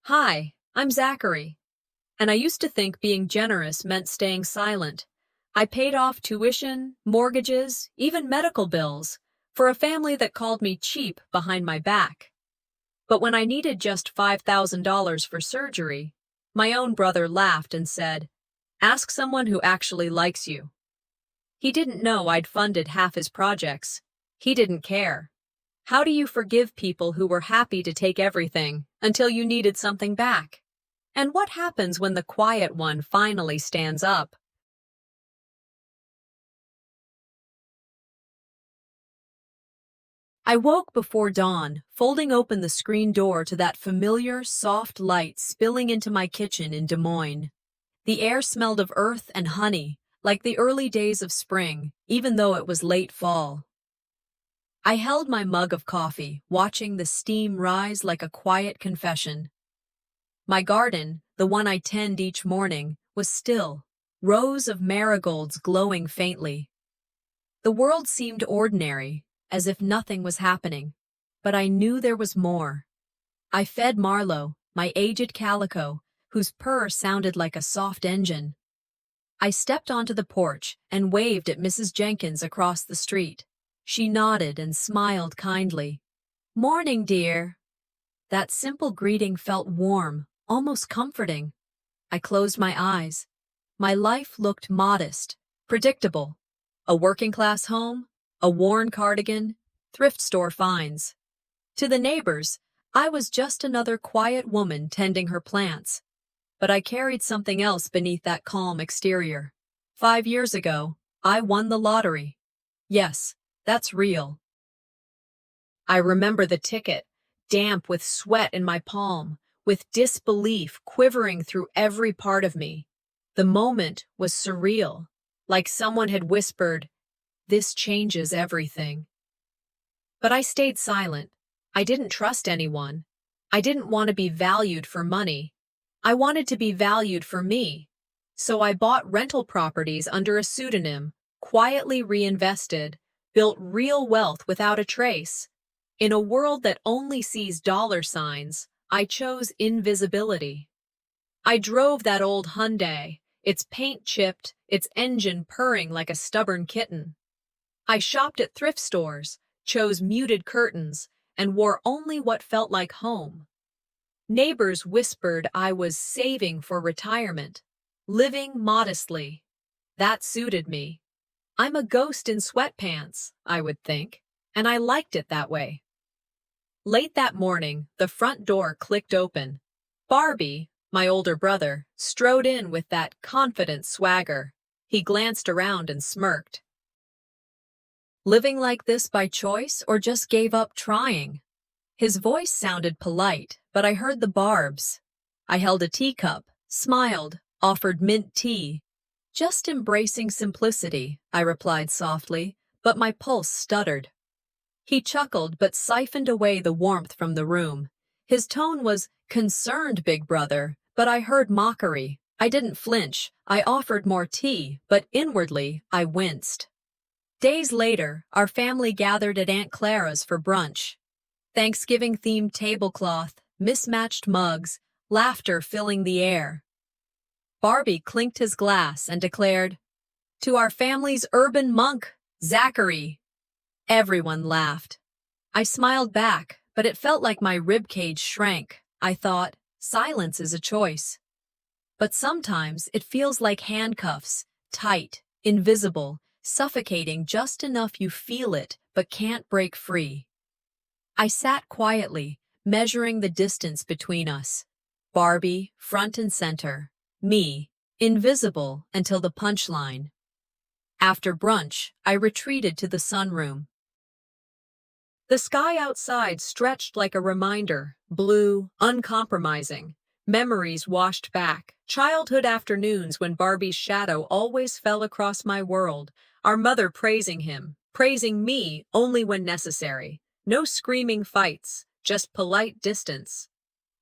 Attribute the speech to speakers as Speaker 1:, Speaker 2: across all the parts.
Speaker 1: Hi, I'm Zackary, and I used to think being generous meant staying silent. I paid off tuition, mortgages, even medical bills for a family that called me cheap behind my back. But when I needed just $5,000 for surgery, my own brother laughed and said, "Ask someone who actually likes you." He didn't know I'd funded half his projects. He didn't care. How do you forgive people who were happy to take everything until you needed something back? And what happens when the quiet one finally stands up? I woke before dawn, folding open the screen door to that familiar, soft light spilling into my kitchen in Des Moines. The air smelled of earth and honey, like the early days of spring, even though it was late fall. I held my mug of coffee, watching the steam rise like a quiet confession. My garden, the one I tend each morning, was still, rows of marigolds glowing faintly. The world seemed ordinary, as if nothing was happening, but I knew there was more. I fed Marlowe, my aged calico, whose purr sounded like a soft engine. I stepped onto the porch and waved at Mrs. Jenkins across the street. She nodded and smiled kindly. "Morning, dear." That simple greeting felt warm, almost comforting. I closed my eyes. My life looked modest, predictable. A working-class home, a worn cardigan, thrift store finds. To the neighbors, I was just another quiet woman tending her plants. But I carried something else beneath that calm exterior. 5 years ago, I won the lottery. Yes, that's real. I remember the ticket, damp with sweat in my palm, with disbelief quivering through every part of me. The moment was surreal, like someone had whispered, "This changes everything." But I stayed silent. I didn't trust anyone. I didn't want to be valued for money. I wanted to be valued for me. So I bought rental properties under a pseudonym, quietly reinvested, built real wealth without a trace. In a world that only sees dollar signs, I chose invisibility. I drove that old Hyundai, its paint chipped, its engine purring like a stubborn kitten. I shopped at thrift stores, chose muted curtains, and wore only what felt like home. Neighbors whispered I was saving for retirement, living modestly. That suited me. I'm a ghost in sweatpants, I would think, and I liked it that way. Late that morning, the front door clicked open. Barbie, my older brother, strode in with that confident swagger. He glanced around and smirked. "Living like this by choice or just gave up trying?" His voice sounded polite, but I heard the barbs. I held a teacup, smiled, offered mint tea. "Just embracing simplicity," I replied softly, but my pulse stuttered. He chuckled but siphoned away the warmth from the room. His tone was concerned, big brother, but I heard mockery. I didn't flinch. I offered more tea, but inwardly I winced. Days later, our family gathered at Aunt Clara's for brunch. Thanksgiving-themed tablecloth, mismatched mugs, laughter filling the air. Barbie clinked his glass and declared, "To our family's urban monk, Zackary." Everyone laughed. I smiled back, but it felt like my ribcage shrank. I thought, silence is a choice. But sometimes it feels like handcuffs, tight, invisible, suffocating just enough you feel it but can't break free. I sat quietly, measuring the distance between us. Barbie, front and center. Me, invisible until the punchline. After brunch, I retreated to the sunroom. The sky outside stretched like a reminder, blue, uncompromising. Memories washed back. Childhood afternoons when Barbie's shadow always fell across my world, our mother praising him, praising me only when necessary. No screaming fights, just polite distance.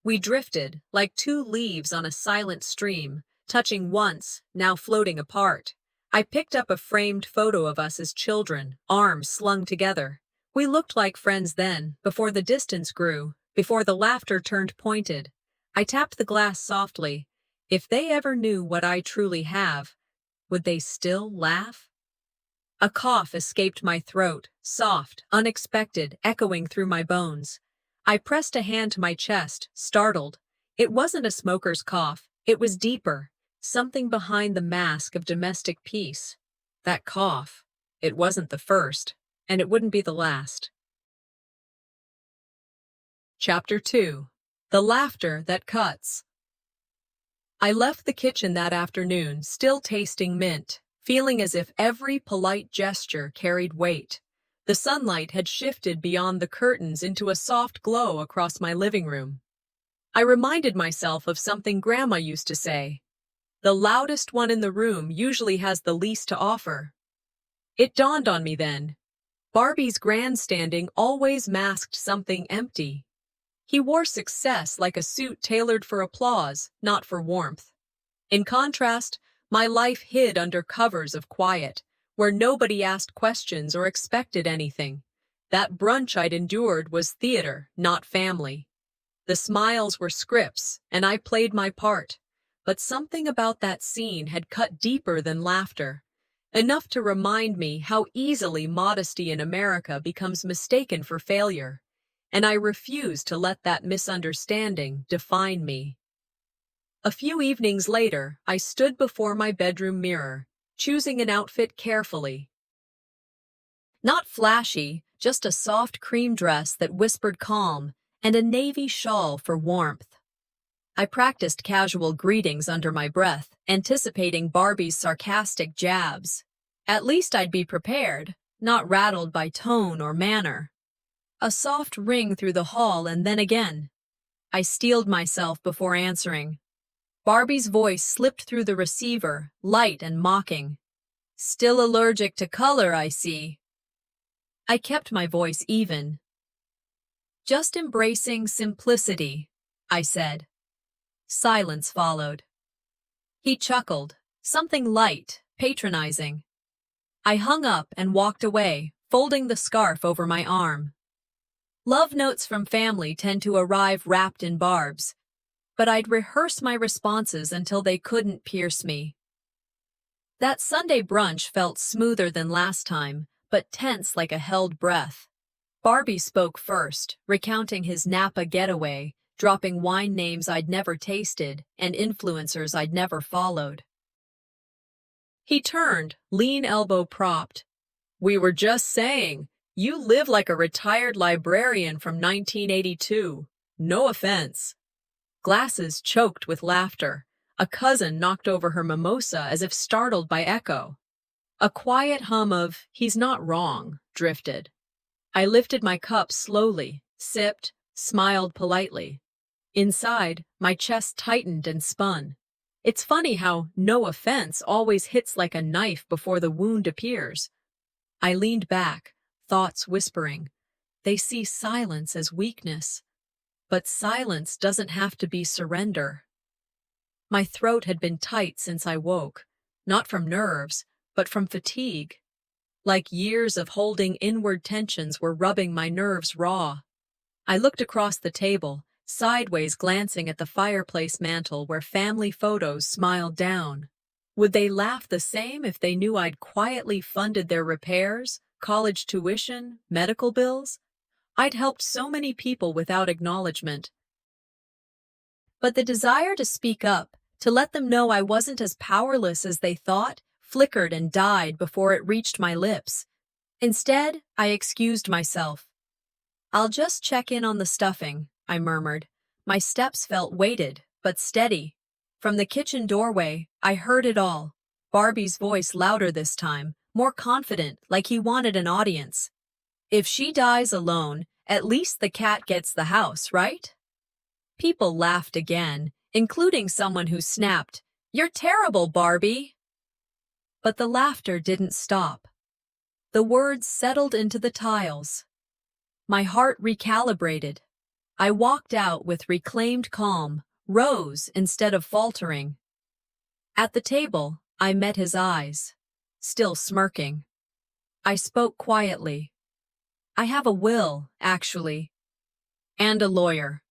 Speaker 1: We drifted, like two leaves on a silent stream, touching once, now floating apart. I picked up a framed photo of us as children, arms slung together. We looked like friends then, before the distance grew, before the laughter turned pointed. I tapped the glass softly. If they ever knew what I truly have, would they still laugh? A cough escaped my throat, soft, unexpected, echoing through my bones. I pressed a hand to my chest, startled. It wasn't a smoker's cough. It was deeper, something behind the mask of domestic peace. That cough. It wasn't the first, and it wouldn't be the last. Chapter 2. The Laughter That Cuts. I left the kitchen that afternoon, still tasting mint, feeling as if every polite gesture carried weight. The sunlight had shifted beyond the curtains into a soft glow across my living room. I reminded myself of something Grandma used to say. The loudest one in the room usually has the least to offer. It dawned on me then. Barbie's grandstanding always masked something empty. He wore success like a suit tailored for applause, not for warmth. In contrast, my life hid under covers of quiet, where nobody asked questions or expected anything. That brunch I'd endured was theater, not family. The smiles were scripts, and I played my part. But something about that scene had cut deeper than laughter, enough to remind me how easily modesty in America becomes mistaken for failure. And I refused to let that misunderstanding define me. A few evenings later, I stood before my bedroom mirror, choosing an outfit carefully. Not flashy, just a soft cream dress that whispered calm, and a navy shawl for warmth. I practiced casual greetings under my breath, anticipating Barbie's sarcastic jabs. At least I'd be prepared, not rattled by tone or manner. A soft ring through the hall, and then again. I steeled myself before answering. Barbie's voice slipped through the receiver, light and mocking. Still allergic to color, I see. I kept my voice even. Just embracing simplicity, I said. Silence followed. He chuckled, something light, patronizing. I hung up and walked away, folding the scarf over my arm. Love notes from family tend to arrive wrapped in barbs, but I'd rehearse my responses until they couldn't pierce me. That Sunday brunch felt smoother than last time, but tense like a held breath. Barbie spoke first, recounting his Napa getaway, dropping wine names I'd never tasted and influencers I'd never followed. He turned, lean elbow propped. We were just saying, you live like a retired librarian from 1982. No offense. Glasses choked with laughter. A cousin knocked over her mimosa as if startled by echo. A quiet hum of, he's not wrong, drifted. I lifted my cup slowly, sipped, smiled politely. Inside, my chest tightened and spun. It's funny how no offense always hits like a knife before the wound appears. I leaned back, thoughts whispering. They see silence as weakness. But silence doesn't have to be surrender. My throat had been tight since I woke, not from nerves, but from fatigue. Like years of holding inward tensions were rubbing my nerves raw. I looked across the table, sideways glancing at the fireplace mantel where family photos smiled down. Would they laugh the same if they knew I'd quietly funded their repairs, college tuition, medical bills? I'd helped so many people without acknowledgement. But the desire to speak up, to let them know I wasn't as powerless as they thought, flickered and died before it reached my lips. Instead, I excused myself. I'll just check in on the stuffing, I murmured. My steps felt weighted, but steady. From the kitchen doorway, I heard it all. Barbie's voice louder this time, more confident, like he wanted an audience. If she dies alone, at least the cat gets the house, right? People laughed again, including someone who snapped, "You're terrible, Barbie!" But the laughter didn't stop. The words settled into the tiles. My heart recalibrated. I walked out with reclaimed calm, rose instead of faltering. At the table, I met his eyes, still smirking. I spoke quietly. I have a will, actually, and a lawyer.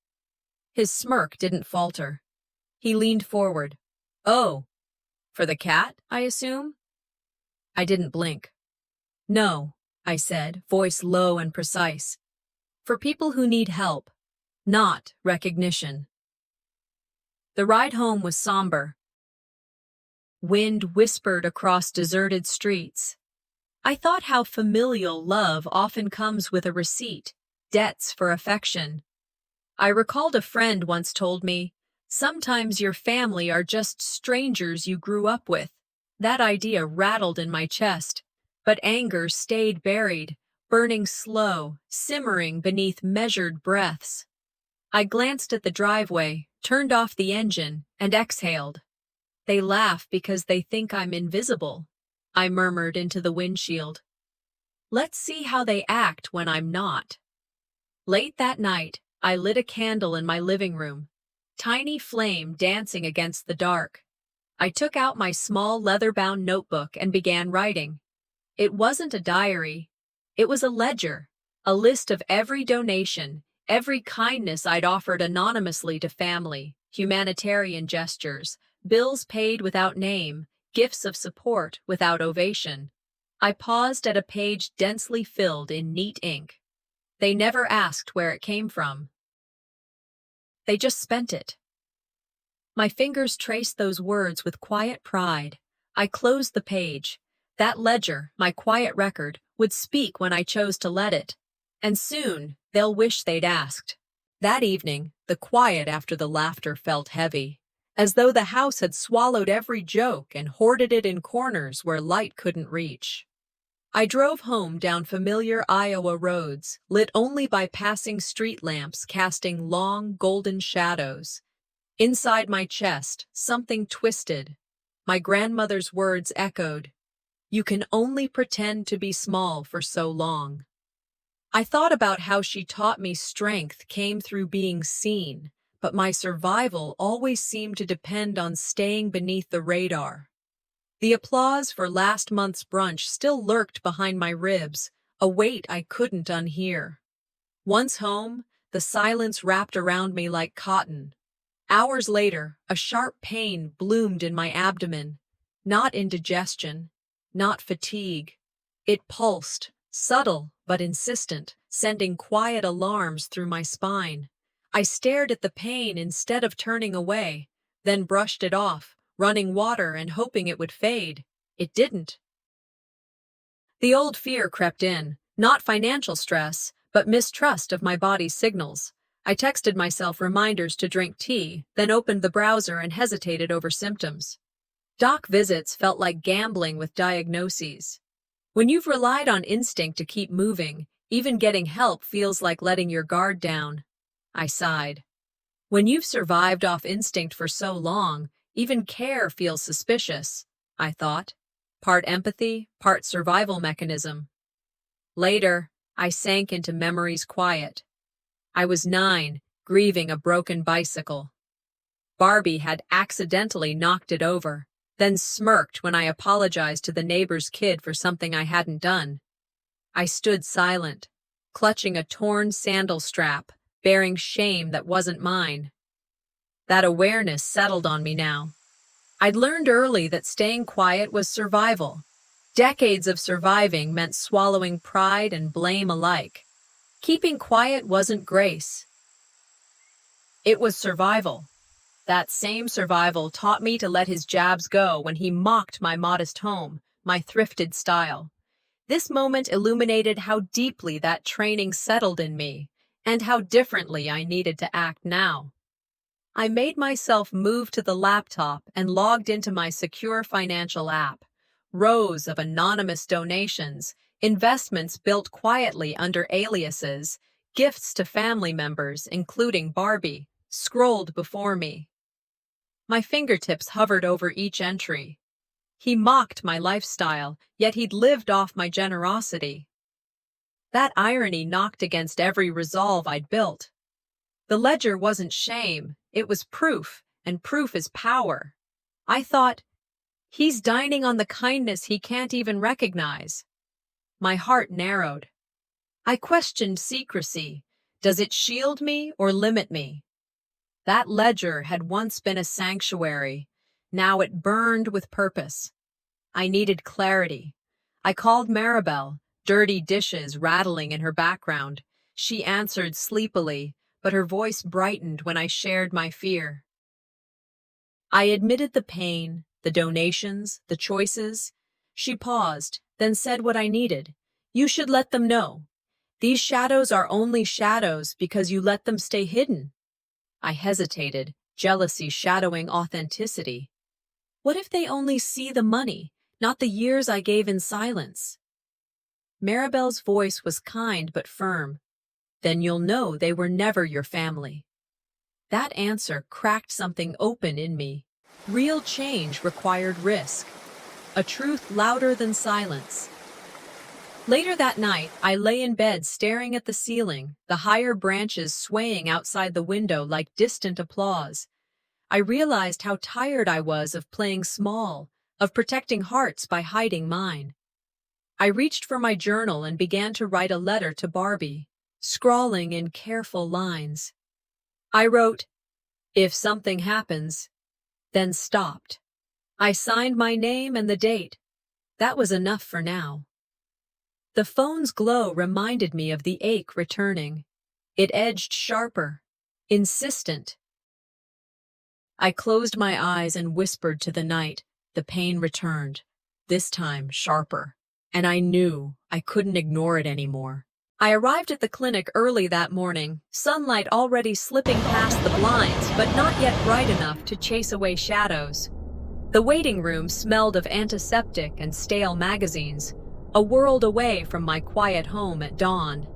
Speaker 1: His smirk didn't falter. He leaned forward. "Oh, for the cat, I assume?" I didn't blink. "No," I said, voice low and precise. "For people who need help, not recognition." The ride home was somber. Wind whispered across deserted streets. I thought how familial love often comes with a receipt, debts for affection. I recalled a friend once told me, "Sometimes your family are just strangers you grew up with." That idea rattled in my chest, but anger stayed buried, burning slow, simmering beneath measured breaths. I glanced at the driveway, turned off the engine, and exhaled. "They laugh because they think I'm invisible," I murmured into the windshield. "Let's see how they act when I'm not." Late that night, I lit a candle in my living room, tiny flame dancing against the dark. I took out my small leather-bound notebook and began writing. It wasn't a diary. It was a ledger, a list of every donation, every kindness I'd offered anonymously to family, humanitarian gestures, bills paid without name, gifts of support without ovation. I paused at a page densely filled in neat ink. They never asked where it came from. They just spent it. My fingers traced those words with quiet pride. I closed the page. That ledger, my quiet record, would speak when I chose to let it. And soon, they'll wish they'd asked. That evening, the quiet after the laughter felt heavy, as though the house had swallowed every joke and hoarded it in corners where light couldn't reach. I drove home down familiar Iowa roads, lit only by passing street lamps casting long, golden shadows. Inside my chest, something twisted. My grandmother's words echoed, "You can only pretend to be small for so long." I thought about how she taught me strength came through being seen, but my survival always seemed to depend on staying beneath the radar. The applause for last month's brunch still lurked behind my ribs, a weight I couldn't unhear. Once home, the silence wrapped around me like cotton. Hours later, a sharp pain bloomed in my abdomen. Not indigestion, not fatigue. It pulsed, subtle but insistent, sending quiet alarms through my spine. I stared at the pain instead of turning away, then brushed it off, running water and hoping it would fade. It didn't. The old fear crept in, not financial stress, but mistrust of my body's signals. I texted myself reminders to drink tea, then opened the browser and hesitated over symptoms. Doc visits felt like gambling with diagnoses. When you've relied on instinct to keep moving, even getting help feels like letting your guard down. I sighed. When you've survived off instinct for so long, even care feels suspicious, I thought. Part empathy, part survival mechanism. Later, I sank into memory's quiet. I was 9, grieving a broken bicycle. Barbie had accidentally knocked it over, then smirked when I apologized to the neighbor's kid for something I hadn't done. I stood silent, clutching a torn sandal strap, bearing shame that wasn't mine. That awareness settled on me now. I'd learned early that staying quiet was survival. Decades of surviving meant swallowing pride and blame alike. Keeping quiet wasn't grace. It was survival. That same survival taught me to let his jabs go when he mocked my modest home, my thrifted style. This moment illuminated how deeply that training settled in me, and how differently I needed to act now. I made myself move to the laptop and logged into my secure financial app. Rows of anonymous donations, investments built quietly under aliases, gifts to family members, including Barbie, scrolled before me. My fingertips hovered over each entry. He mocked my lifestyle, yet he'd lived off my generosity. That irony knocked against every resolve I'd built. The ledger wasn't shame, it was proof, and proof is power. I thought, he's dining on the kindness he can't even recognize. My heart narrowed. I questioned secrecy. Does it shield me or limit me? That ledger had once been a sanctuary. Now it burned with purpose. I needed clarity. I called Maribel, dirty dishes rattling in her background. She answered sleepily, but her voice brightened when I shared my fear. I admitted the pain, the donations, the choices. She paused, then said what I needed. You should let them know. These shadows are only shadows because you let them stay hidden. I hesitated, jealousy shadowing authenticity. What if they only see the money, not the years I gave in silence? Maribel's voice was kind but firm. Then you'll know they were never your family. That answer cracked something open in me. Real change required risk. A truth louder than silence. Later that night, I lay in bed staring at the ceiling, the higher branches swaying outside the window like distant applause. I realized how tired I was of playing small, of protecting hearts by hiding mine. I reached for my journal and began to write a letter to Barbie, scrawling in careful lines. I wrote, "If something happens," then stopped. I signed my name and the date. That was enough for now. The phone's glow reminded me of the ache returning. It edged sharper, insistent. I closed my eyes and whispered to the night. The pain returned, this time sharper, and I knew I couldn't ignore it anymore. I arrived at the clinic early that morning, sunlight already slipping past the blinds, but not yet bright enough to chase away shadows. The waiting room smelled of antiseptic and stale magazines, a world away from my quiet home at dawn.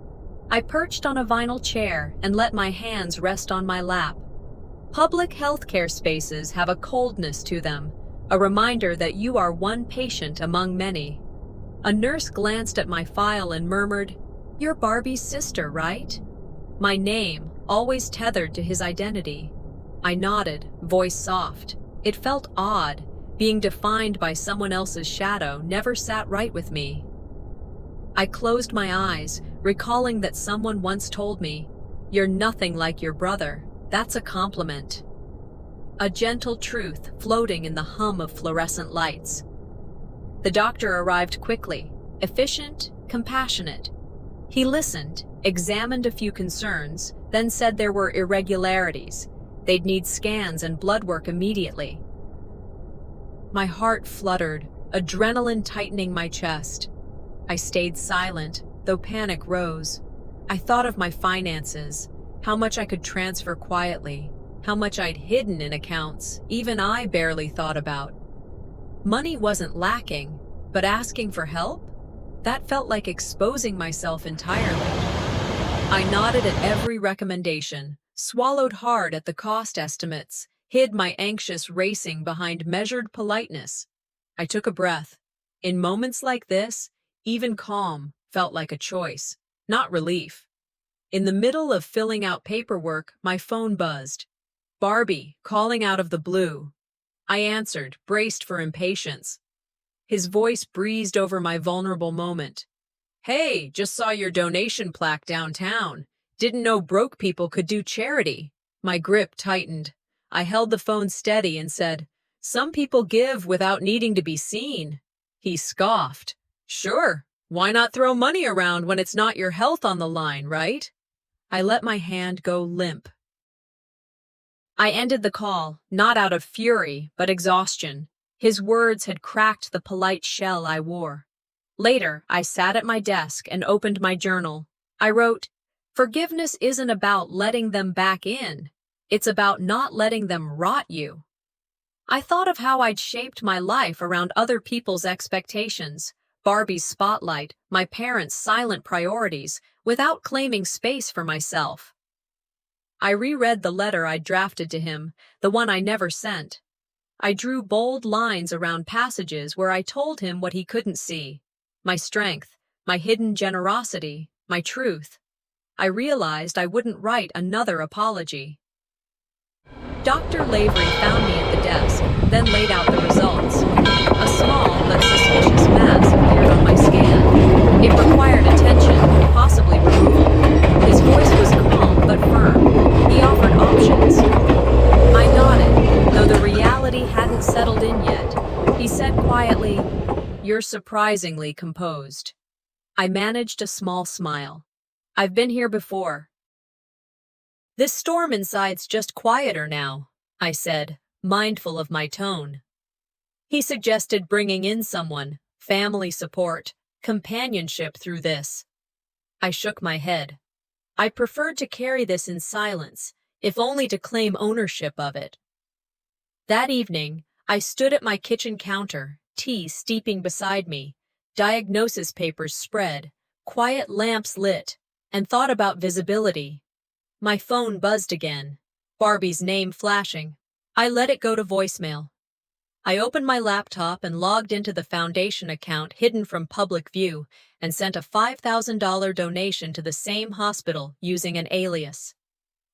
Speaker 1: I perched on a vinyl chair and let my hands rest on my lap. Public healthcare spaces have a coldness to them, a reminder that you are one patient among many. A nurse glanced at my file and murmured, "You're Barbie's sister, right?" My name, always tethered to his identity. I nodded, voice soft. It felt odd. Being defined by someone else's shadow never sat right with me. I closed my eyes, recalling that someone once told me, "You're nothing like your brother." That's a compliment. A gentle truth floating in the hum of fluorescent lights. The doctor arrived quickly, efficient, compassionate. He listened, examined a few concerns, then said there were irregularities. They'd need scans and blood work immediately. My heart fluttered, adrenaline tightening my chest. I stayed silent, though panic rose. I thought of my finances, how much I could transfer quietly, how much I'd hidden in accounts even I barely thought about. Money wasn't lacking, but asking for help? That felt like exposing myself entirely. I nodded at every recommendation, swallowed hard at the cost estimates, hid my anxious racing behind measured politeness. I took a breath. In moments like this, even calm felt like a choice, not relief. In the middle of filling out paperwork, my phone buzzed. Barbie, calling out of the blue. I answered, braced for impatience. His voice breezed over my vulnerable moment. "Hey, just saw your donation plaque downtown. Didn't know broke people could do charity." My grip tightened. I held the phone steady and said, "Some people give without needing to be seen." He scoffed. "Sure, why not throw money around when it's not your health on the line, right?" I let my hand go limp. I ended the call, not out of fury, but exhaustion. His words had cracked the polite shell I wore. Later, I sat at my desk and opened my journal. I wrote, "Forgiveness isn't about letting them back in. It's about not letting them rot you." I thought of how I'd shaped my life around other people's expectations, Barbie's spotlight, my parents' silent priorities, without claiming space for myself. I reread the letter I'd drafted to him, the one I never sent. I drew bold lines around passages where I told him what he couldn't see. My strength, my hidden generosity, my truth. I realized I wouldn't write another apology. Dr. Lavery found me at the desk, then laid out the results. A small but suspicious mass appeared on my scan. It required attention, possibly removal. His voice was calm but firm. He offered options. You're surprisingly composed. I managed a small smile. I've been here before. This storm inside's just quieter now, I said, mindful of my tone. He suggested bringing in someone, family support, companionship through this. I shook my head. I preferred to carry this in silence, if only to claim ownership of it. That evening, I stood at my kitchen counter, tea steeping beside me, diagnosis papers spread, quiet lamps lit, and thought about visibility. My phone buzzed again, Barbie's name flashing. I let it go to voicemail. I opened my laptop and logged into the foundation account hidden from public view and sent a $5,000 donation to the same hospital using an alias.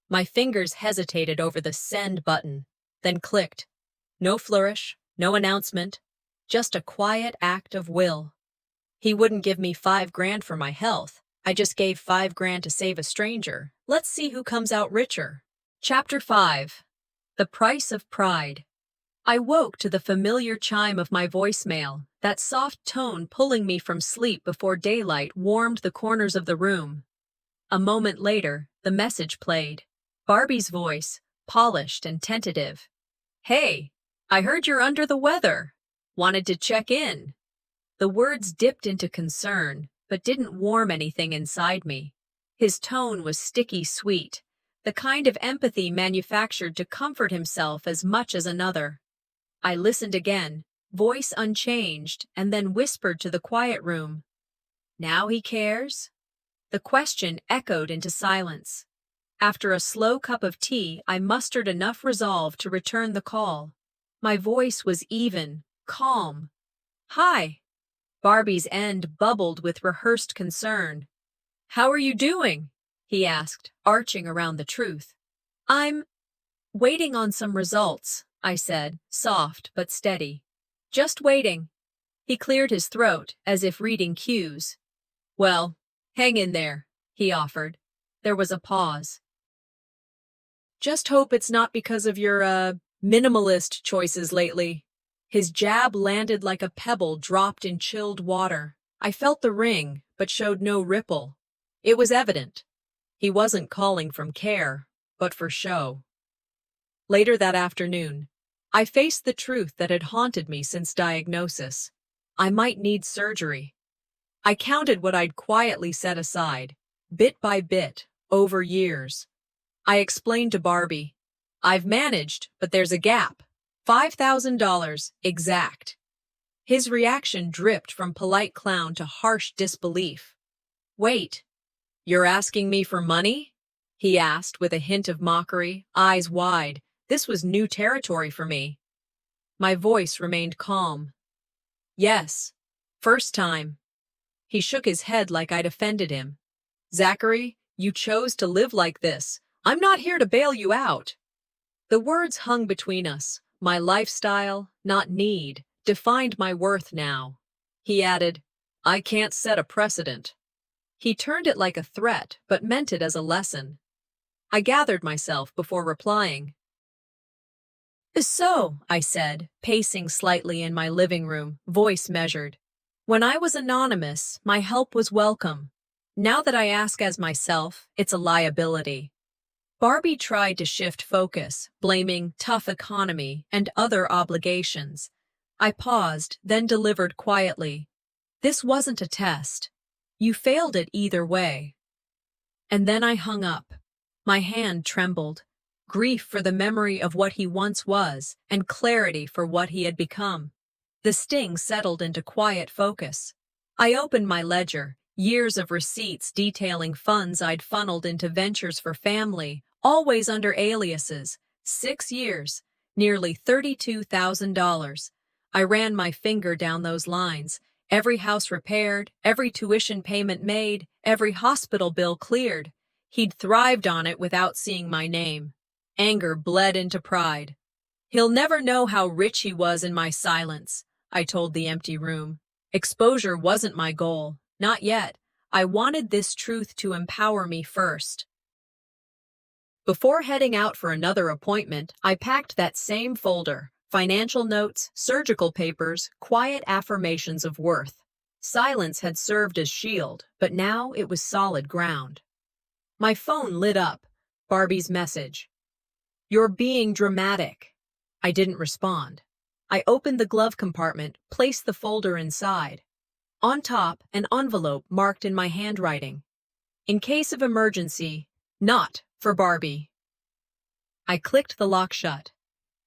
Speaker 1: My fingers hesitated over the send button, then clicked. No flourish, no announcement, just a quiet act of will. He wouldn't give me $5,000 for my health. I just gave $5,000 to save a stranger. Let's see who comes out richer. Chapter 5. The Price of Pride. I woke to the familiar chime of my voicemail, that soft tone pulling me from sleep before daylight warmed the corners of the room. A moment later, the message played. Barbie's voice, polished and tentative. Hey, I heard you're under the weather. Wanted to check in. The words dipped into concern, but didn't warm anything inside me. His tone was sticky sweet, the kind of empathy manufactured to comfort himself as much as another. I listened again, voice unchanged, and then whispered to the quiet room. Now he cares? The question echoed into silence. After a slow cup of tea, I mustered enough resolve to return the call. My voice was even, calm. Hi. Barbie's end bubbled with rehearsed concern. How are you doing? He asked, arching around the truth. I'm waiting on some results, I said, soft but steady. Just waiting. He cleared his throat, as if reading cues. Well, hang in there, he offered. There was a pause. Just hope it's not because of your, minimalist choices lately. His jab landed like a pebble dropped in chilled water. I felt the ring, but showed no ripple. It was evident. He wasn't calling from care, but for show. Later that afternoon, I faced the truth that had haunted me since diagnosis. I might need surgery. I counted what I'd quietly set aside, bit by bit, over years. I explained to Barbie, I've managed, but there's a gap. $5,000, exact. His reaction dripped from polite clown to harsh disbelief. Wait, you're asking me for money? He asked with a hint of mockery, eyes wide. This was new territory for me. My voice remained calm. Yes, first time. He shook his head like I'd offended him. Zackary, you chose to live like this. I'm not here to bail you out. The words hung between us. My lifestyle, not need, defined my worth now. He added, I can't set a precedent. He turned it like a threat, but meant it as a lesson. I gathered myself before replying. So, I said, pacing slightly in my living room, voice measured. When I was anonymous, my help was welcome. Now that I ask as myself, it's a liability. Barbie tried to shift focus, blaming tough economy and other obligations. I paused, then delivered quietly. This wasn't a test. You failed it either way. And then I hung up. My hand trembled. Grief for the memory of what he once was, and clarity for what he had become. The sting settled into quiet focus. I opened my ledger, years of receipts detailing funds I'd funneled into ventures for family, always under aliases. 6 years, nearly $32,000. I ran my finger down those lines. Every house repaired, every tuition payment made, every hospital bill cleared. He'd thrived on it without seeing my name. Anger bled into pride. He'll never know how rich he was in my silence, I told the empty room. Exposure wasn't my goal, not yet. I wanted this truth to empower me first. Before heading out for another appointment, I packed that same folder, Financial notes, surgical papers, quiet affirmations of worth. Silence had served as shield, but now it was solid ground. My phone lit up. Barbie's message. "You're being dramatic." I didn't respond. I opened the glove compartment, placed the folder inside. On top, an envelope marked in my handwriting. "In case of emergency, not for Barbie." I clicked the lock shut.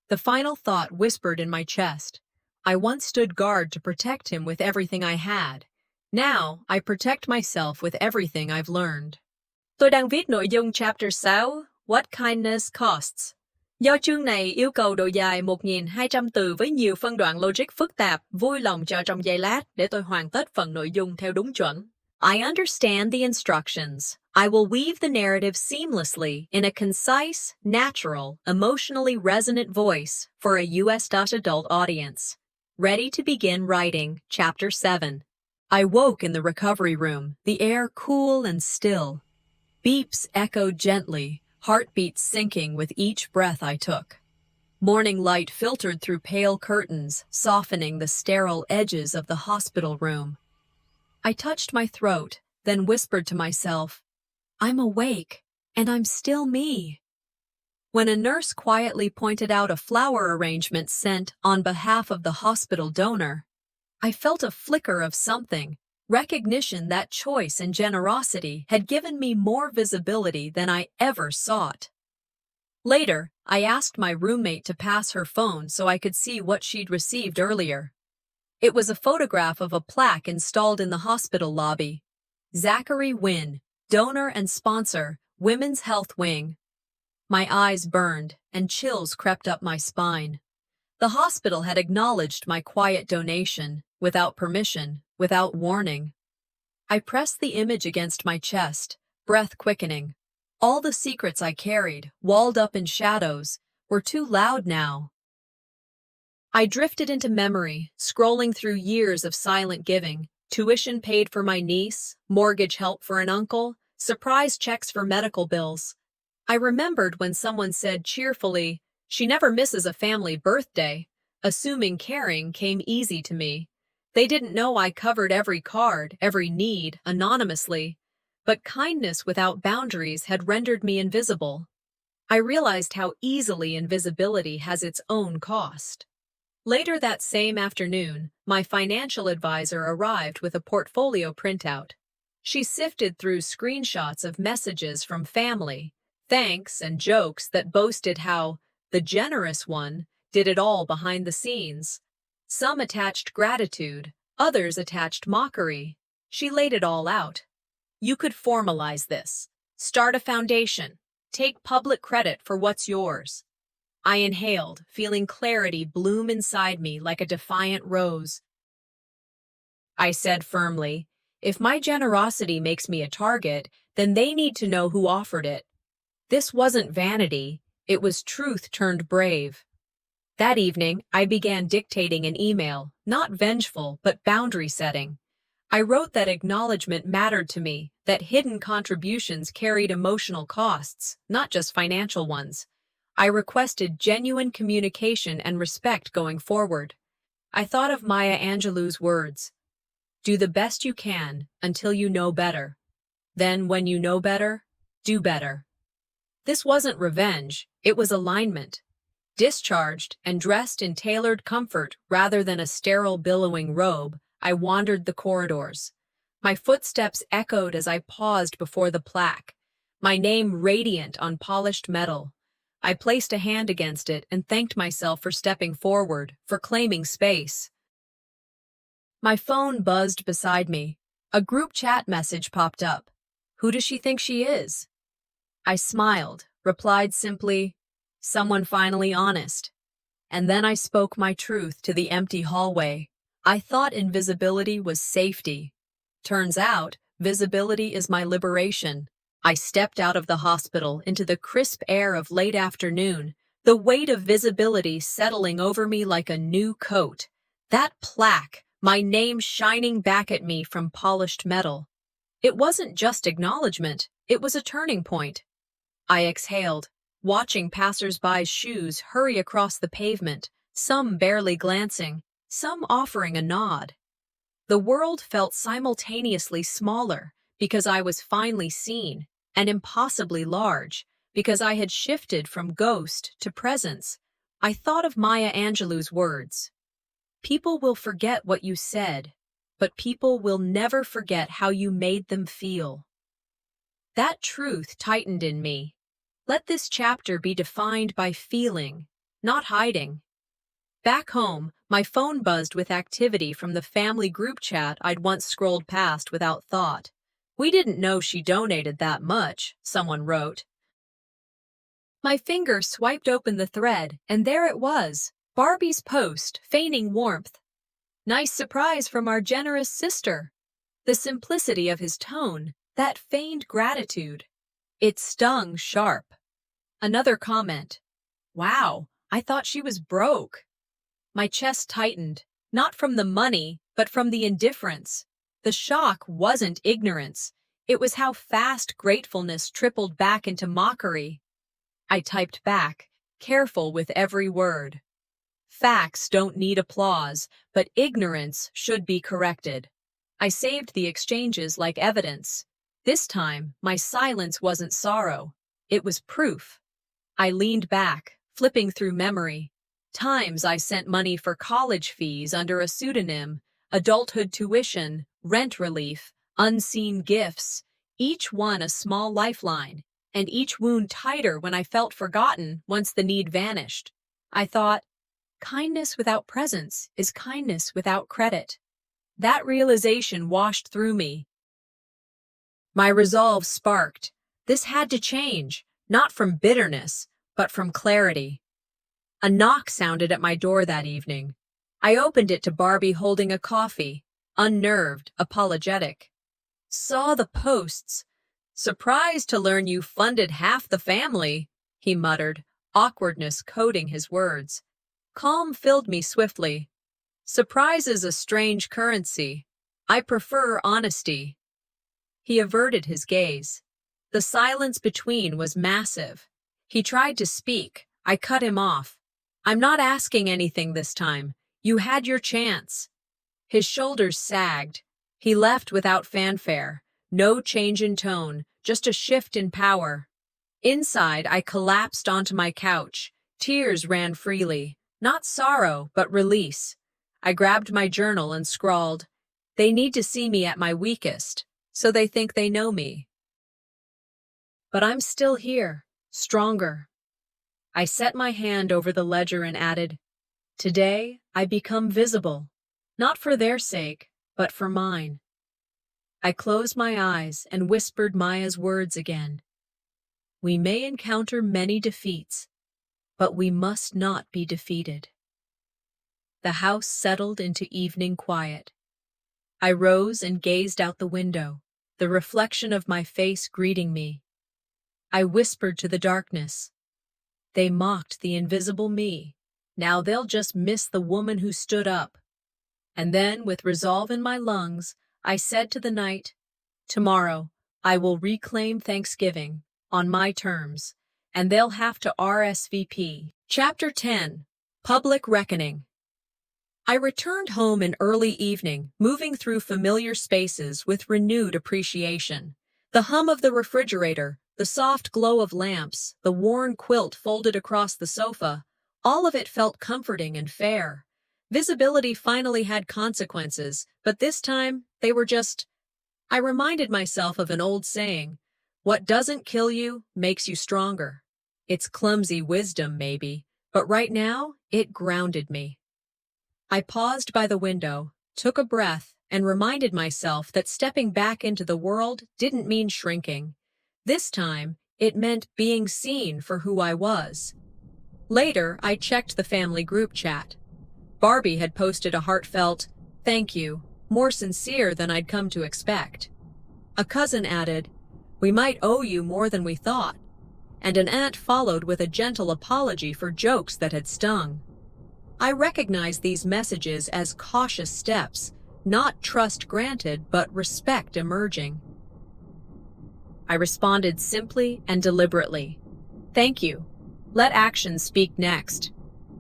Speaker 1: The final thought whispered in my chest. I once stood guard to protect him with everything I had. Now, I protect myself with everything I've learned. Tôi đang viết nội dung chapter 6, What Kindness Costs. Do chương này yêu cầu độ dài 1.200 từ với nhiều phân đoạn logic phức tạp, vui lòng chờ trong giây lát để tôi hoàn tất phần nội dung theo đúng chuẩn. I understand the instructions. I will weave the narrative seamlessly in a concise, natural, emotionally resonant voice for a U.S. adult audience. Ready to begin writing Chapter 7. I woke in the recovery room, the air cool and still. Beeps echoed gently, heartbeats sinking with each breath I took. Morning light filtered through pale curtains, softening the sterile edges of the hospital room. I touched my throat, then whispered to myself, "I'm awake, and I'm still me." When a nurse quietly pointed out a flower arrangement sent on behalf of the hospital donor, I felt a flicker of something, recognition that choice and generosity had given me more visibility than I ever sought. Later, I asked my roommate to pass her phone so I could see what she'd received earlier. It was a photograph of a plaque installed in the hospital lobby. Zackary Wynn, donor and sponsor, Women's Health Wing. My eyes burned, and chills crept up my spine. The hospital had acknowledged my quiet donation, without permission, without warning. I pressed the image against my chest, breath quickening. All the secrets I carried, walled up in shadows, were too loud now. I drifted into memory, scrolling through years of silent giving, tuition paid for my niece, mortgage help for an uncle, surprise checks for medical bills. I remembered when someone said cheerfully, "She never misses a family birthday," assuming caring came easy to me. They didn't know I covered every card, every need, anonymously. But kindness without boundaries had rendered me invisible. I realized how easily invisibility has its own cost. Later that same afternoon, my financial advisor arrived with a portfolio printout. She sifted through screenshots of messages from family, thanks and jokes that boasted how the generous one did it all behind the scenes. Some attached gratitude, others attached mockery. She laid it all out. "You could formalize this. Start a foundation. Take public credit for what's yours." I inhaled, feeling clarity bloom inside me like a defiant rose. I said firmly, "If my generosity makes me a target, then they need to know who offered it." This wasn't vanity, it was truth turned brave. That evening, I began dictating an email, not vengeful, but boundary setting. I wrote that acknowledgement mattered to me, that hidden contributions carried emotional costs, not just financial ones. I requested genuine communication and respect going forward. I thought of Maya Angelou's words, "Do the best you can until you know better. Then when you know better, do better." This wasn't revenge, it was alignment. Discharged and dressed in tailored comfort rather than a sterile billowing robe, I wandered the corridors. My footsteps echoed as I paused before the plaque, my name radiant on polished metal. I placed a hand against it and thanked myself for stepping forward, for claiming space. My phone buzzed beside me. A group chat message popped up. "Who does she think she is?" I smiled, replied simply, "Someone finally honest." And then I spoke my truth to the empty hallway. I thought invisibility was safety. Turns out, visibility is my liberation. I stepped out of the hospital into the crisp air of late afternoon, the weight of visibility settling over me like a new coat. That plaque, my name shining back at me from polished metal. It wasn't just acknowledgement, it was a turning point. I exhaled, watching passers-by's shoes hurry across the pavement, some barely glancing, some offering a nod. The world felt simultaneously smaller because I was finally seen, and impossibly large because I had shifted from ghost to presence. I thought of Maya Angelou's words. People will forget what you said, but people will never forget how you made them feel. That truth tightened in me. Let this chapter be defined by feeling, not hiding. Back home, my phone buzzed with activity from the family group chat I'd once scrolled past without thought. We didn't know she donated that much, someone wrote. My finger swiped open the thread, and there it was, Barbie's post, feigning warmth. Nice surprise from our generous sister. The simplicity of his tone, that feigned gratitude. It stung sharp. Another comment. Wow, I thought she was broke. My chest tightened, not from the money, but from the indifference. The shock wasn't ignorance. It was how fast gratefulness tripled back into mockery. I typed back, careful with every word. Facts don't need applause, but ignorance should be corrected. I saved the exchanges like evidence. This time, my silence wasn't sorrow. It was proof. I leaned back, flipping through memory. Times I sent money for college fees under a pseudonym, adulthood tuition, rent relief, unseen gifts, each one a small lifeline, and each wound tighter when I felt forgotten once the need vanished. I thought, kindness without presence is kindness without credit. That realization washed through me. My resolve sparked. This had to change, not from bitterness, but from clarity. A knock sounded at my door that evening. I opened it to Barbie holding a coffee, unnerved, apologetic. Saw the posts. Surprised to learn you funded half the family, he muttered, awkwardness coating his words. Calm filled me swiftly. Surprise is a strange currency. I prefer honesty. He averted his gaze. The silence between was massive. He tried to speak. I cut him off. I'm not asking anything this time. You had your chance. His shoulders sagged. He left without fanfare. No change in tone, just a shift in power. Inside, I collapsed onto my couch. Tears ran freely. Not sorrow, but release. I grabbed my journal and scrawled, "They need to see me at my weakest, so they think they know me. But I'm still here, stronger." I set my hand over the ledger and added, "Today, I become visible, not for their sake, but for mine." I closed my eyes and whispered Maya's words again. We may encounter many defeats, but we must not be defeated. The house settled into evening quiet. I rose and gazed out the window, the reflection of my face greeting me. I whispered to the darkness. They mocked the invisible me. Now they'll just miss the woman who stood up. And then, with resolve in my lungs, I said to the night, "Tomorrow, I will reclaim Thanksgiving, on my terms, and they'll have to RSVP." Chapter 10. Public Reckoning. I returned home in early evening, moving through familiar spaces with renewed appreciation. The hum of the refrigerator, the soft glow of lamps, the worn quilt folded across the sofa, all of it felt comforting and fair. Visibility finally had consequences, but this time, they were just... I reminded myself of an old saying, "What doesn't kill you makes you stronger." It's clumsy wisdom, maybe, but right now, it grounded me. I paused by the window, took a breath, and reminded myself that stepping back into the world didn't mean shrinking. This time, it meant being seen for who I was. Later, I checked the family group chat. Barbie had posted a heartfelt, "Thank you," more sincere than I'd come to expect. A cousin added, "We might owe you more than we thought." And an aunt followed with a gentle apology for jokes that had stung. I recognized these messages as cautious steps, not trust granted, but respect emerging. I responded simply and deliberately. "Thank you. Let actions speak next."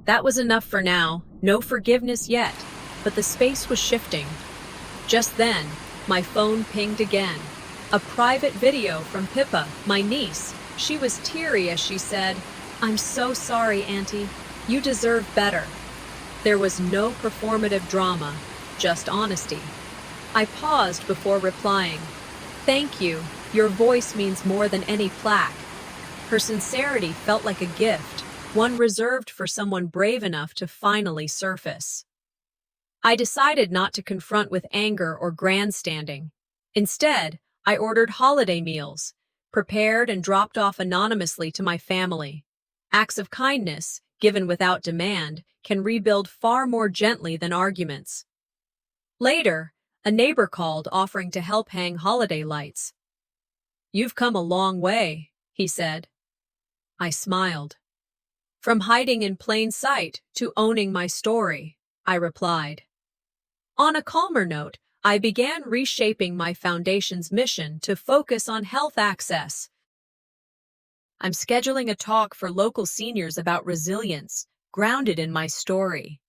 Speaker 1: That was enough for now, no forgiveness yet, but the space was shifting. Just then, my phone pinged again. A private video from Pippa, my niece. She was teary as she said, "I'm so sorry, Auntie. You deserve better." There was no performative drama, just honesty. I paused before replying. "Thank you. Your voice means more than any plaque." Her sincerity felt like a gift, one reserved for someone brave enough to finally surface. I decided not to confront with anger or grandstanding. Instead, I ordered holiday meals, prepared and dropped off anonymously to my family. Acts of kindness, given without demand, can rebuild far more gently than arguments. Later, a neighbor called offering to help hang holiday lights. "You've come a long way," he said. I smiled. "From hiding in plain sight to owning my story," I replied. On a calmer note, I began reshaping my foundation's mission to focus on health access. I'm scheduling a talk for local seniors about resilience, grounded in my story.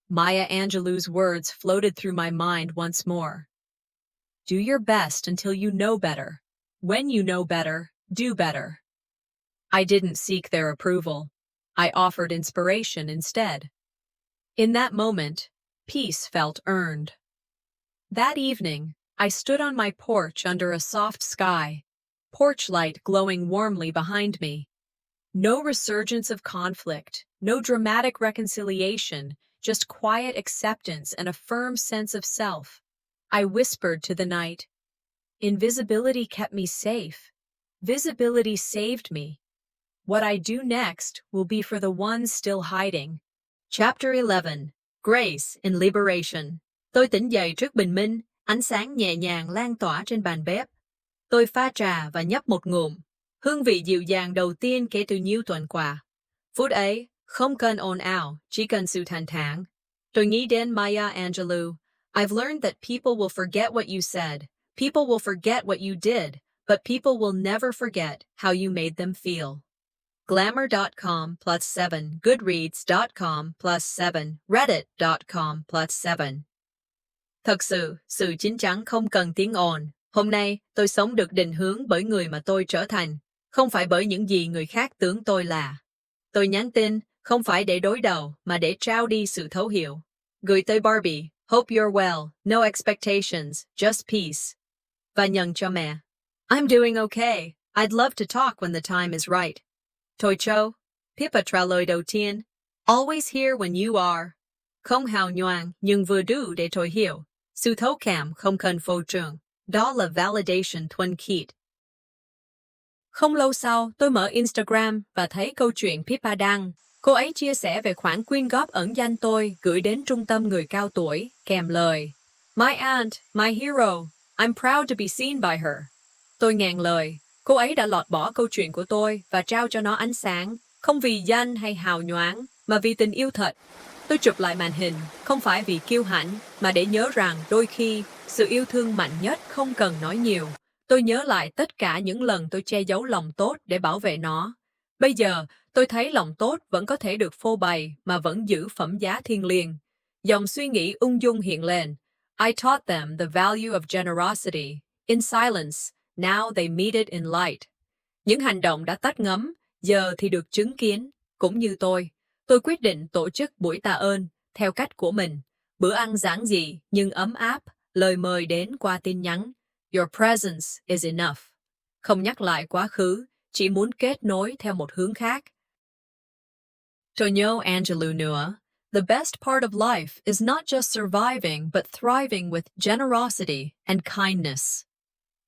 Speaker 1: Maya Angelou's words floated through my mind once more. Do your best until you know better. When you know better, do better. I didn't seek their approval. I offered inspiration instead. In that moment, peace felt earned. That evening, I stood on my porch under a soft sky, porch light glowing warmly behind me. No resurgence of conflict, no dramatic reconciliation, just quiet acceptance and a firm sense of self. I whispered to the night, "Invisibility kept me safe. Visibility saved me. What I do next will be for the ones still hiding." Chapter 11. Grace in Liberation. Tôi tỉnh dậy trước bình minh, ánh sáng nhẹ nhàng lan tỏa trên bàn bếp. Tôi pha trà và nhấp một ngụm, hương vị dịu dàng đầu tiên kể từ nhiều tuần qua. Phút ấy, không cần ồn ào, chỉ cần sự thanh thản. Tôi nghĩ đến Maya Angelou. I've learned that people will forget what you said, people will forget what you did, but people will never forget how you made them feel. Glamour.com+7, Goodreads.com+7, Reddit.com+7. Thật sự, sự chín chắn không cần tiếng ồn. Hôm nay, tôi sống được định hướng bởi người mà tôi trở thành, không phải bởi những gì người khác tưởng tôi là. Tôi nhắn tin, không phải để đối đầu, mà để trao đi sự thấu hiểu. Gửi tới Barbie, hope you're well, no expectations, just peace. Và nhận cho mẹ, I'm doing okay, I'd love to talk when the time is right. Tôi cho, Pippa trả lời đầu tiên, always here when you are. Không hào nhoáng, nhưng vừa đủ để tôi hiểu. Sự thấu cảm không cần phô trương. Đó là validation thuần khiết. Không lâu sau, tôi mở Instagram và thấy câu chuyện Pippa đăng. Cô ấy chia sẻ về khoản quyên góp ẩn danh tôi gửi đến trung tâm người cao tuổi, kèm lời. My aunt, my hero, I'm proud to be seen by her. Tôi ngàn lời. Cô ấy đã lọt bỏ câu chuyện của tôi và trao cho nó ánh sáng, không vì danh hay hào nhoáng, mà vì tình yêu thật. Tôi chụp lại màn hình, không phải vì kiêu hãnh, mà để nhớ rằng đôi khi, sự yêu thương mạnh nhất không cần nói nhiều. Tôi nhớ lại tất cả những lần tôi che giấu lòng tốt để bảo vệ nó. Bây giờ, tôi thấy lòng tốt vẫn có thể được phô bày mà vẫn giữ phẩm giá thiêng liêng. Dòng suy nghĩ ung dung hiện lên. I taught them the value of generosity. In silence, now they meet it in light. Những hành động đã tắt ngấm, giờ thì được chứng kiến. Cũng như tôi quyết định tổ chức buổi tạ ơn, theo cách của mình. Bữa ăn giản dị nhưng ấm áp, lời mời đến qua tin nhắn. Your presence is enough. Không nhắc lại quá khứ, chỉ muốn kết nối theo một hướng khác. Tôi nhớ Angelou nữa. The best part of life is not just surviving but thriving with generosity and kindness.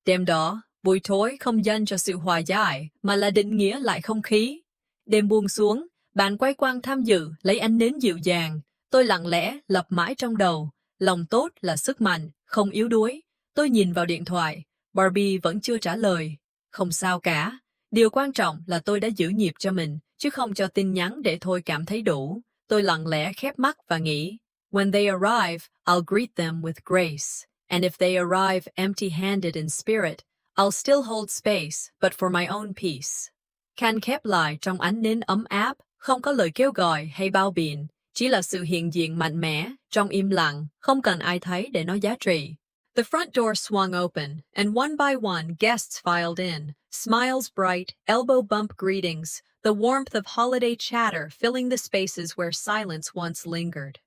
Speaker 1: Đêm đó, buổi tối không dành cho sự hòa giải mà là định nghĩa lại không khí. Đêm buông xuống, bạn quay quang tham dự, lấy ánh nến dịu dàng. Tôi lặng lẽ, lập mãi trong đầu. Lòng tốt là sức mạnh, không yếu đuối. Tôi nhìn vào điện thoại. Barbie vẫn chưa trả lời. Không sao cả. Điều quan trọng là tôi đã giữ nhịp cho mình, chứ không cho tin nhắn để thôi cảm thấy đủ. Tôi lặng lẽ khép mắt và nghĩ. When they arrive, I'll greet them with grace. And if they arrive empty-handed in spirit, I'll still hold space, but for my own peace. Can khép lại trong ánh nến ấm áp, Không có lời kêu gọi hay bao biện, chỉ là sự hiện diện mạnh mẽ, trong im lặng, không cần ai thấy để nó giá trị. The front door swung open, and one by one guests filed in, smiles bright, elbow bump greetings, the warmth of holiday chatter filling the spaces where silence once lingered.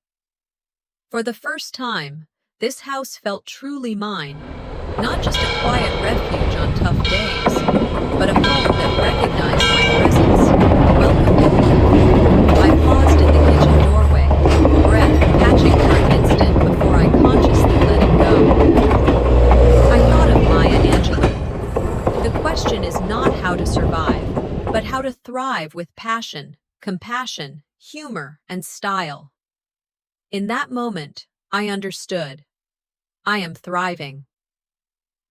Speaker 1: For the first time, this house felt truly mine, not just a quiet refuge on tough days, but a home that recognized my presence, welcomed me. I paused in the kitchen doorway, breath catching for an instant before I consciously let it go. I thought of Maya Angelou. The question is not how to survive, but how to thrive with passion, compassion, humor, and style. In that moment, I understood. I am thriving.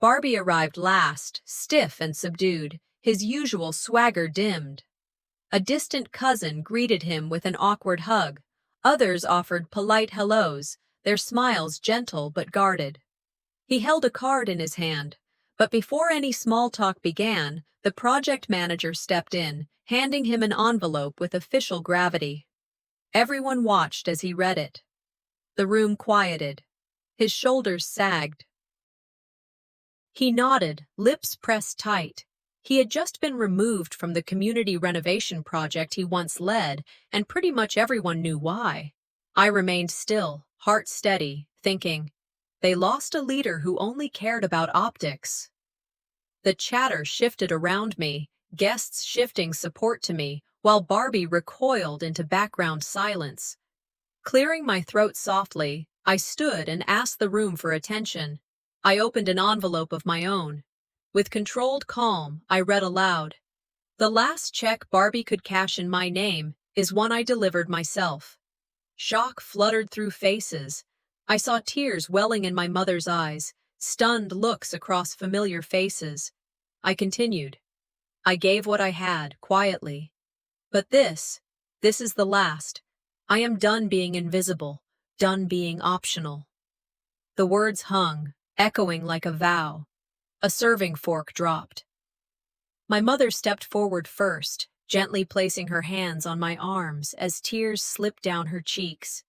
Speaker 1: Barbie arrived last, stiff and subdued, his usual swagger dimmed. A distant cousin greeted him with an awkward hug. Others offered polite hellos, their smiles gentle but guarded. He held a card in his hand, but before any small talk began, the project manager stepped in, handing him an envelope with official gravity. Everyone watched as he read it. The room quieted. His shoulders sagged. He nodded, lips pressed tight. He had just been removed from the community renovation project he once led, and pretty much everyone knew why. I remained still, heart steady, thinking, they lost a leader who only cared about optics. The chatter shifted around me, guests shifting support to me, while Barbie recoiled into background silence. Clearing my throat softly, I stood and asked the room for attention. I opened an envelope of my own. With controlled calm, I read aloud. The last check Barbie could cash in my name is one I delivered myself. Shock fluttered through faces. I saw tears welling in my mother's eyes, stunned looks across familiar faces. I continued. I gave what I had, quietly. But this is the last. I am done being invisible, done being optional. The words hung, echoing like a vow. A serving fork dropped. My mother stepped forward first, gently placing her hands on my arms as tears slipped down her cheeks.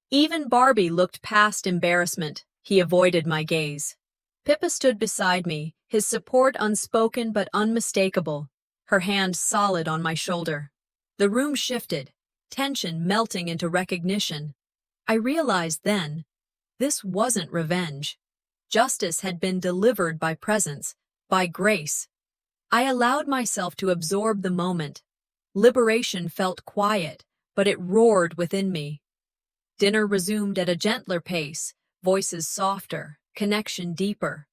Speaker 1: Even Barbie looked past embarrassment. He avoided my gaze. Pippa stood beside me, his support unspoken but unmistakable, her hand solid on my shoulder. The room shifted, tension melting into recognition. I realized then, this wasn't revenge. Justice had been delivered by presence, by grace. I allowed myself to absorb the moment. Liberation felt quiet, but it roared within me. Dinner resumed at a gentler pace, voices softer, connection deeper.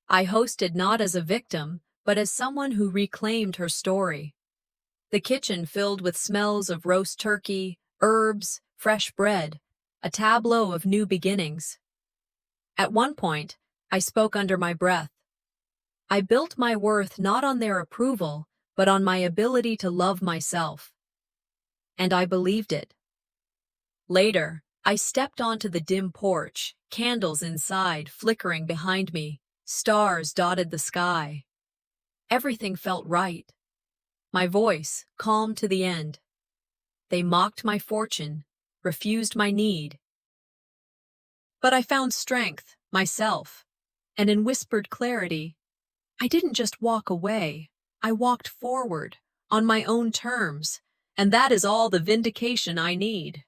Speaker 1: I hosted not as a victim, but as someone who reclaimed her story. The kitchen filled with smells of roast turkey, herbs, fresh bread, a tableau of new beginnings. At one point, I spoke under my breath. I built my worth not on their approval, but on my ability to love myself. And I believed it. Later, I stepped onto the dim porch, candles inside flickering behind me, stars dotted the sky. Everything felt right. My voice, calm to the end. They mocked my fortune, refused my need. But I found strength, myself, and in whispered clarity, I didn't just walk away, I walked forward, on my own terms, and that is all the vindication I need.